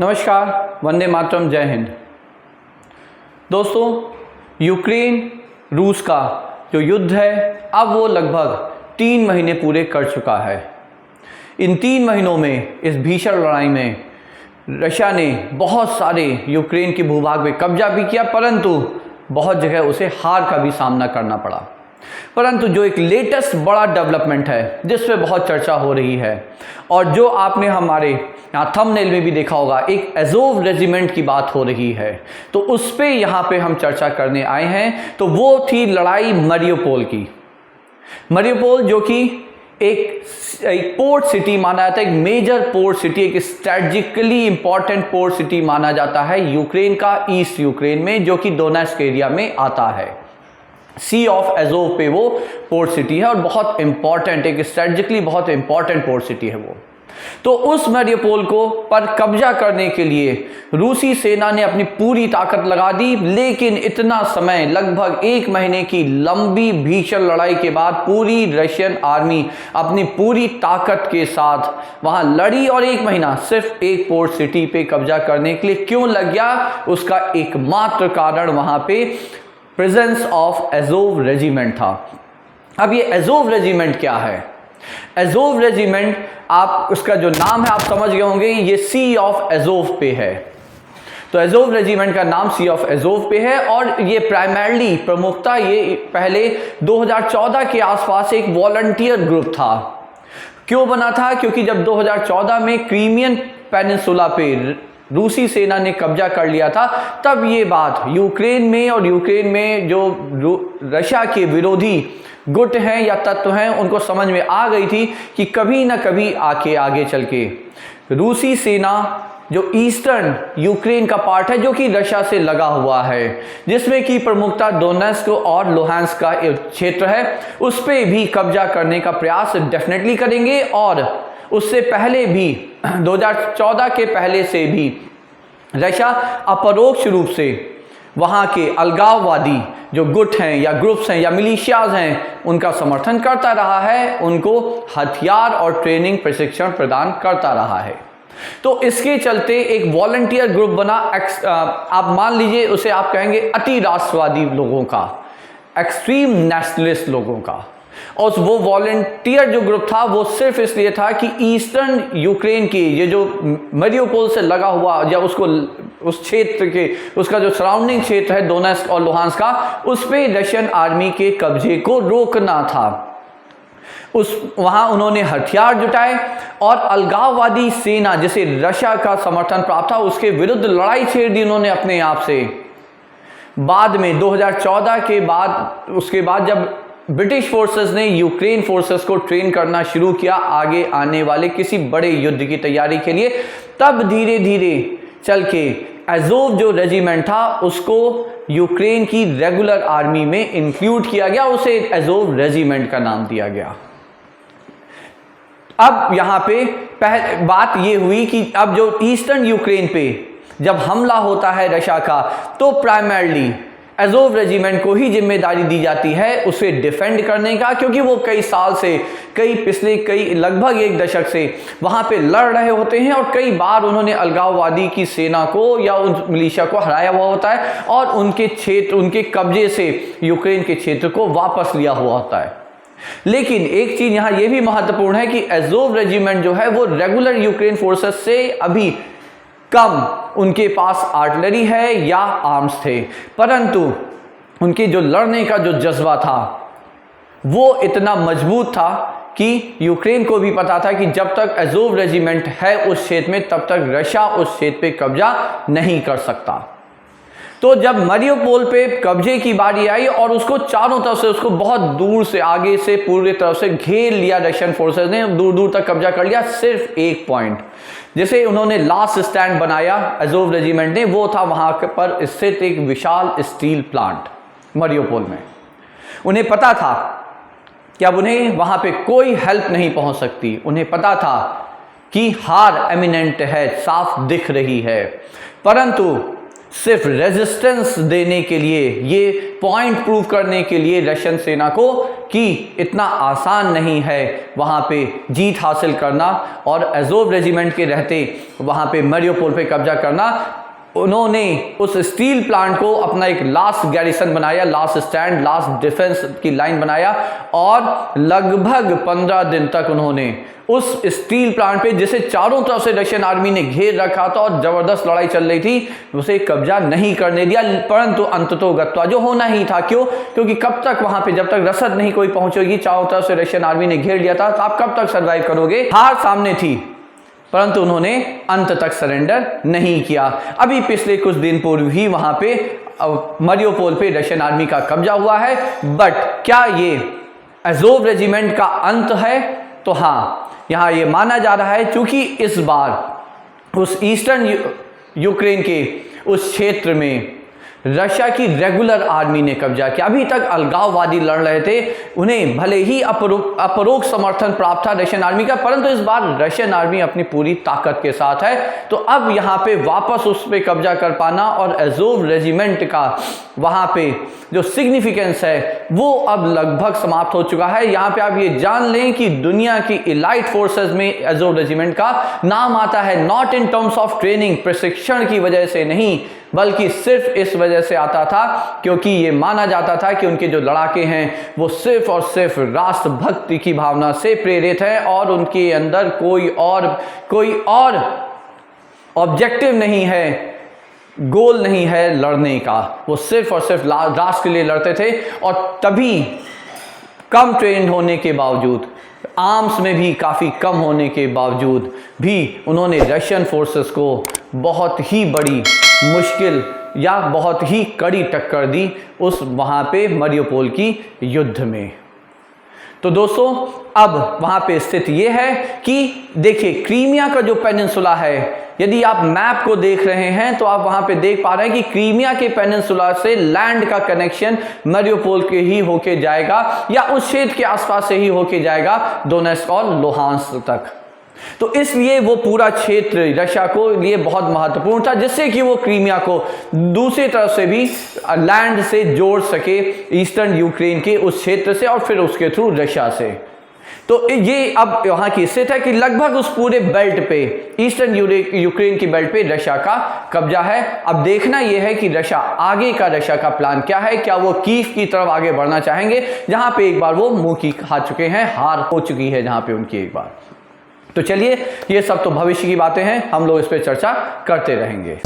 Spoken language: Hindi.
नमस्कार, वंदे मातरम, जय हिंद। दोस्तों, यूक्रेन रूस का जो युद्ध है अब वो लगभग 3 महीने पूरे कर चुका है। इन 3 महीनों में इस भीषण लड़ाई में रशिया ने बहुत सारे यूक्रेन के भूभाग पे कब्जा भी किया, परंतु बहुत जगह उसे हार का भी सामना करना पड़ा। परंतु जो एक लेटेस्ट बड़ा डेवलपमेंट है जिस पे बहुत चर्चा हो रही है और जो आपने हमारे यहाँ थंबनेल में भी देखा होगा, एक एज़ोव रेजिमेंट की बात हो रही है, तो उस पे यहाँ पे हम चर्चा करने आए हैं। तो वो थी लड़ाई मारियोपोल की। मारियोपोल जो कि एक पोर्ट सिटी माना जाता है, एक मेजर पोर्ट सिटी, एक स्ट्रेटजिकली इंपॉर्टेंट पोर्ट सिटी माना जाता है यूक्रेन का, ईस्ट यूक्रेन में, जो कि डोनेट्स्क एरिया में आता है। सी ऑफ एज़ोव पे वो पोर्ट सिटी है और बहुत इंपॉर्टेंट, एक स्ट्रेटजिकली बहुत इंपॉर्टेंट पोर्ट सिटी है वो। तो उस मारियोपोल को पर कब्जा करने के लिए रूसी सेना ने अपनी पूरी ताकत लगा दी, लेकिन इतना समय, लगभग 1 महीने की लंबी भीषण लड़ाई के बाद पूरी रशियन आर्मी अपनी पूरी ताकत के साथ वहां लड़ी और 1 महीना सिर्फ एक पोर्ट सिटी पे कब्जा करने के लिए क्यों लग गया, उसका एकमात्र कारण वहां पे प्रेजेंस ऑफ एज़ोव रेजिमेंट था। अब ये एज़ोव रेजिमेंट क्या है? एज़ोव रेजिमेंट, आप उसका जो नाम है आप समझ गए होंगे, ये सी ऑफ एज़ोव पे है। तो एज़ोव रेजिमेंट का नाम सी ऑफ एज़ोव पे है और ये प्राइमरली प्रमुखता ये पहले 2014 के आसपास एक वॉलंटियर ग्रुप था। क्यों बना था? क्योंकि जब 2014 में क्रीमियन पेनिनसुला पे रूसी सेना ने कब्जा कर लिया था, तब ये बात यूक्रेन में और यूक्रेन में जो रशिया के विरोधी गुट हैं या तत्व हैं उनको समझ में आ गई थी कि कभी ना कभी आगे चल के रूसी सेना जो ईस्टर्न यूक्रेन का पार्ट है, जो कि रशिया से लगा हुआ है, जिसमें कि प्रमुखता डोनेट्स्क और लुहांस्क का क्षेत्र है, उस पर भी कब्जा करने का प्रयास डेफिनेटली करेंगे। और उससे पहले भी 2014 के पहले से भी रशिया अपरोक्ष रूप से वहाँ के अलगाववादी जो गुट हैं या ग्रुप्स हैं या मिलिशियाज हैं उनका समर्थन करता रहा है, उनको हथियार और ट्रेनिंग प्रशिक्षण प्रदान करता रहा है। तो इसके चलते एक वॉलंटियर ग्रुप बना, आप मान लीजिए उसे आप कहेंगे अति राष्ट्रवादी लोगों का, एक्सट्रीम नेशनलिस्ट लोगों का। और वो वॉलंटियर जो ग्रुप था वो सिर्फ इसलिए था कि ईस्टर्न यूक्रेन की ये जो मारियोपोल से लगा हुआ या उसको उस क्षेत्र के उसका जो सराउंडिंग क्षेत्र है डोनेट्स्क और लुहांस्क का, उस पे रशियन आर्मी के कब्जे को रोकना था। वहां उन्होंने हथियार जुटाए और अलगाववादी सेना जिसे रशिया का समर्थन प्राप्त था उसके विरुद्ध लड़ाई छेड़ दी उन्होंने अपने आप से। बाद में 2014 के बाद, उसके बाद जब ब्रिटिश फोर्सेस ने यूक्रेन फोर्सेस को ट्रेन करना शुरू किया आगे आने वाले किसी बड़े युद्ध की तैयारी के लिए, तब धीरे धीरे चल के एज़ोव जो रेजिमेंट था उसको यूक्रेन की रेगुलर आर्मी में इंक्लूड किया गया, उसे एज़ोव रेजिमेंट का नाम दिया गया। अब यहां पे बात ये हुई कि अब जो ईस्टर्न यूक्रेन पे जब हमला होता है रशिया का, तो प्राइमरली एज़ोव रेजिमेंट को ही जिम्मेदारी दी जाती है उसे डिफेंड करने का, क्योंकि वो कई साल से, पिछले लगभग 1 दशक से वहां पे लड़ रहे होते हैं और कई बार उन्होंने अलगाववादी की सेना को या उन मिलिशिया को हराया हुआ होता है और उनके क्षेत्र, उनके कब्जे से यूक्रेन के क्षेत्र को वापस लिया हुआ होता है। लेकिन एक चीज यहां यह भी महत्वपूर्ण है कि एज़ोव रेजिमेंट जो है वो रेगुलर यूक्रेन फोर्सेस से अभी कम उनके पास आर्टिलरी है या आर्म्स थे, परंतु उनके जो लड़ने का जो जज्बा था वो इतना मजबूत था कि यूक्रेन को भी पता था कि जब तक एज़ोव रेजिमेंट है उस क्षेत्र में तब तक रशिया उस क्षेत्र पे कब्जा नहीं कर सकता। तो जब मारियोपोल पे कब्जे की बारी आई और उसको चारों तरफ से, उसको बहुत दूर से, आगे से, पूरी तरफ से घेर लिया रशियन फोर्सेस ने, दूर दूर तक कब्जा कर लिया, सिर्फ एक पॉइंट जिसे उन्होंने लास्ट स्टैंड बनाया एज़ोव रेजिमेंट ने, वो था वहां पर स्थित एक विशाल स्टील प्लांट मारियोपोल में। उन्हें पता था कि अब उन्हें वहां पे कोई हेल्प नहीं पहुंच सकती, उन्हें पता था कि हार एमिनेंट है, साफ दिख रही है, परंतु सिर्फ रेजिस्टेंस देने के लिए, ये पॉइंट प्रूव करने के लिए रशियन सेना को कि इतना आसान नहीं है वहाँ पे जीत हासिल करना और अज़ोव रेजिमेंट के रहते वहाँ पे मारिउपोल पे कब्जा करना। उन्होंने उस स्टील प्लांट को अपना एक लास्ट गैरिसन बनाया, लास्ट स्टैंड, लास्ट डिफेंस की लाइन बनाया और लगभग 15 दिन तक उन्होंने उस स्टील प्लांट पे, जिसे चारों तरफ से रशियन आर्मी ने घेर रखा था और जबरदस्त लड़ाई चल रही थी, उसे कब्जा नहीं करने दिया। परंतु अंततोगत्वा जो होना ही था, क्यों? क्योंकि कब तक वहां पे, जब तक रसद नहीं कोई पहुंचेगी, चारों तरफ से रशियन आर्मी ने घेर लिया था, तो आप कब तक सर्वाइव करोगे? हार सामने थी, परंतु उन्होंने अंत तक सरेंडर नहीं किया। अभी पिछले कुछ दिन पूर्व ही वहां पे मारिउपोल पे रशियन आर्मी का कब्जा हुआ है। बट क्या ये अज़ोव रेजिमेंट का अंत है? तो हाँ, यहां ये माना जा रहा है, क्योंकि इस बार उस ईस्टर्न यूक्रेन के उस क्षेत्र में रशिया की रेगुलर आर्मी ने कब्जा किया। अभी तक अलगाववादी लड़ रहे थे, उन्हें भले ही अपरोक्ष समर्थन प्राप्त था रशियन आर्मी का, परंतु इस बार रशियन आर्मी अपनी पूरी ताकत के साथ है। तो अब यहाँ पे वापस उस पर कब्जा कर पाना और अज़ोव रेजिमेंट का वहाँ पे जो सिग्निफिकेंस है वो अब लगभग समाप्त हो चुका है। यहाँ पे आप ये जान लें कि दुनिया की इलाइट फोर्सेस में अज़ोव रेजिमेंट का नाम आता है, not in terms of training, प्रशिक्षण की वजह से नहीं, बल्कि सिर्फ इस वजह से आता था क्योंकि ये माना जाता था कि उनके जो लड़ाके हैं वो सिर्फ और सिर्फ राष्ट्रभक्ति की भावना से प्रेरित हैं और उनके अंदर कोई और ऑब्जेक्टिव नहीं है, गोल नहीं है लड़ने का। वो सिर्फ और सिर्फ राष्ट्र के लिए लड़ते थे और तभी कम ट्रेंड होने के बावजूद, आर्म्स में भी काफ़ी कम होने के बावजूद भी उन्होंने रशियन फोर्सेस को बहुत ही बड़ी मुश्किल या बहुत ही कड़ी टक्कर दी उस वहाँ पे मारिउपोल की युद्ध में। तो दोस्तों, अब वहाँ पे स्थिति ये है कि देखिए, क्रीमिया का जो पेनिनसुला है, यदि आप मैप को देख रहे हैं तो आप वहाँ पे देख पा रहे हैं कि क्रीमिया के पेनिनसुला से लैंड का कनेक्शन मारिउपोल के ही होके जाएगा या उस क्षेत्र के आसपास से ही होके जाएगा डोनेट्स्क और लुहांस्क तक। तो इसलिए वो पूरा क्षेत्र रशिया को लिए बहुत महत्वपूर्ण था, जिससे कि वो क्रीमिया को दूसरी तरफ से भी लैंड से जोड़ सके ईस्टर्न यूक्रेन के उस क्षेत्र से और फिर उसके थ्रू रशिया से। तो ये अब यहाँ की स्थिति है कि लगभग उस पूरे बेल्ट पे, ईस्टर्न यूक्रेन की बेल्ट पे रशिया का कब्जा है। अब देखना यह है कि रशिया का प्लान क्या है। क्या वो कीव की तरफ आगे बढ़ना चाहेंगे, जहां पे एक बार वो मुंह की खा चुके हैं, हार हो चुकी है जहां पे उनकी एक बार। तो चलिए, ये सब तो भविष्य की बातें हैं, हम लोग इस पर चर्चा करते रहेंगे।